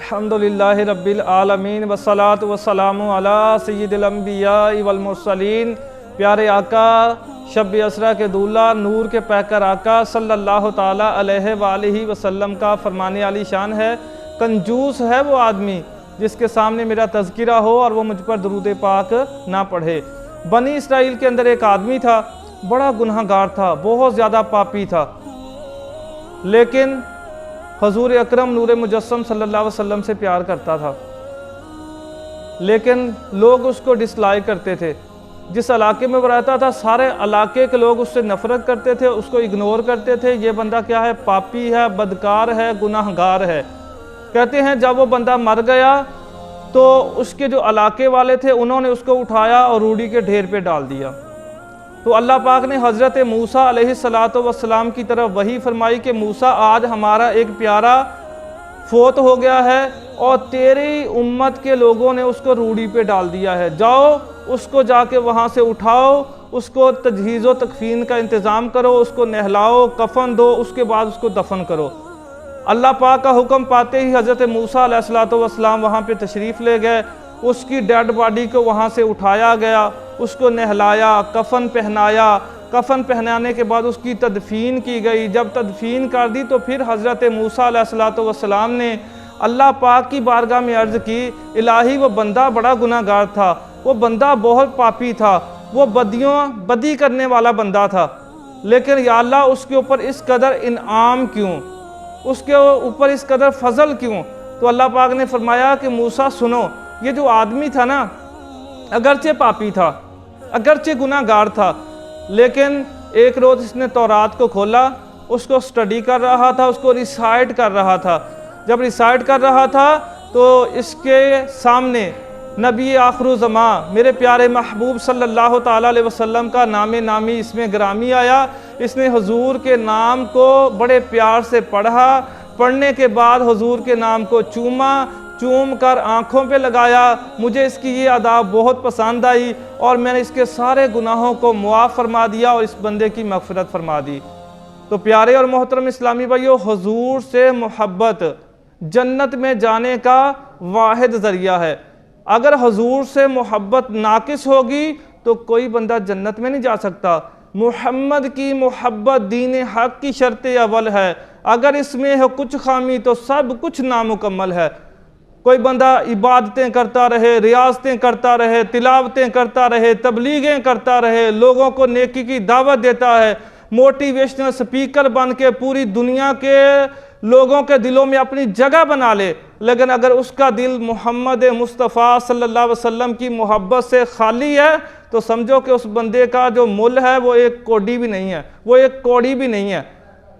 الحمدللہ رب العالمین والصلاة والسلام علی سید الانبیاء والمرسلین۔ پیارے آقا، شب اسرا کے دولہ، نور کے پیکر آقا صلی اللہ تعالیٰ علیہ وآلہ وسلم کا فرمانے علی شان ہے، کنجوس ہے وہ آدمی جس کے سامنے میرا تذکرہ ہو اور وہ مجھ پر درود پاک نہ پڑھے۔ بنی اسرائیل کے اندر ایک آدمی تھا، بڑا گناہگار تھا، بہت زیادہ پاپی تھا، لیکن حضور اکرم نور مجسم صلی اللہ علیہ وسلم سے پیار کرتا تھا، لیکن لوگ اس کو ڈس لائک کرتے تھے۔ جس علاقے میں وہ رہتا تھا سارے علاقے کے لوگ اس سے نفرت کرتے تھے، اس کو اگنور کرتے تھے۔ یہ بندہ کیا ہے؟ پاپی ہے، بدکار ہے، گناہگار ہے۔ کہتے ہیں جب وہ بندہ مر گیا تو اس کے جو علاقے والے تھے انہوں نے اس کو اٹھایا اور روڑی کے ڈھیر پہ ڈال دیا۔ تو اللہ پاک نے حضرت موسیٰ علیہ السلام کی طرف وحی فرمائی کہ موسیٰ، آج ہمارا ایک پیارا فوت ہو گیا ہے اور تیری امت کے لوگوں نے اس کو روڑی پہ ڈال دیا ہے، جاؤ اس کو جا کے وہاں سے اٹھاؤ، اس کو تجہیز و تکفین کا انتظام کرو، اس کو نہلاؤ، کفن دو، اس کے بعد اس کو دفن کرو۔ اللہ پاک کا حکم پاتے ہی حضرت موسیٰ علیہ السلام وہاں پہ تشریف لے گئے، اس کی ڈیڈ باڈی کو وہاں سے اٹھایا گیا، اس کو نہلایا، کفن پہنایا، کفن پہنانے کے بعد اس کی تدفین کی گئی۔ جب تدفین کر دی تو پھر حضرت موسیٰ علیہ السلام نے اللہ پاک کی بارگاہ میں عرض کی، الہی وہ بندہ بڑا گناہگار تھا، وہ بندہ بہت پاپی تھا، وہ بدی کرنے والا بندہ تھا، لیکن یا اللہ اس کے اوپر اس قدر انعام کیوں، اس کے اوپر اس قدر فضل کیوں؟ تو اللہ پاک نے فرمایا کہ موسیٰ سنو، یہ جو آدمی تھا نا، اگرچہ پاپی تھا، اگرچہ گناہگار تھا، لیکن ایک روز اس نے تورات کو کھولا، اس کو سٹڈی کر رہا تھا، اس کو ریسائٹ کر رہا تھا۔ جب ریسائٹ کر رہا تھا تو اس کے سامنے نبی آخر الزمان میرے پیارے محبوب صلی اللہ تعالیٰ علیہ وسلم کا نام نامی اس میں گرامی آیا۔ اس نے حضور کے نام کو بڑے پیار سے پڑھا، پڑھنے کے بعد حضور کے نام کو چوم کر آنکھوں پہ لگایا۔ مجھے اس کی یہ ادا بہت پسند آئی اور میں نے اس کے سارے گناہوں کو معاف فرما دیا اور اس بندے کی مغفرت فرما دی۔ تو پیارے اور محترم اسلامی بھائیو، حضور سے محبت جنت میں جانے کا واحد ذریعہ ہے۔ اگر حضور سے محبت ناقص ہوگی تو کوئی بندہ جنت میں نہیں جا سکتا۔ محمد کی محبت دین حق کی شرط اول ہے، اگر اس میں ہے کچھ خامی تو سب کچھ نامکمل ہے۔ کوئی بندہ عبادتیں کرتا رہے، ریاضتیں کرتا رہے، تلاوتیں کرتا رہے، تبلیغیں کرتا رہے، لوگوں کو نیکی کی دعوت دیتا ہے، موٹیویشنل سپیکر بن کے پوری دنیا کے لوگوں کے دلوں میں اپنی جگہ بنا لے، لیکن اگر اس کا دل محمد مصطفیٰ صلی اللہ علیہ وسلم کی محبت سے خالی ہے تو سمجھو کہ اس بندے کا جو مل ہے وہ ایک کوڑی بھی نہیں ہے، وہ ایک کوڑی بھی نہیں ہے،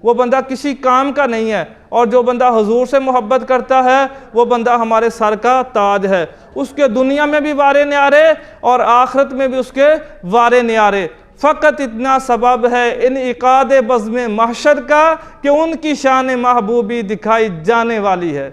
وہ بندہ کسی کام کا نہیں ہے۔ اور جو بندہ حضور سے محبت کرتا ہے وہ بندہ ہمارے سر کا تاج ہے، اس کے دنیا میں بھی وارے نیارے اور آخرت میں بھی اس کے وارے نیارے۔ فقط اتنا سبب ہے انعقاد بزم محشر کا کہ ان کی شان محبوبی دکھائی جانے والی ہے۔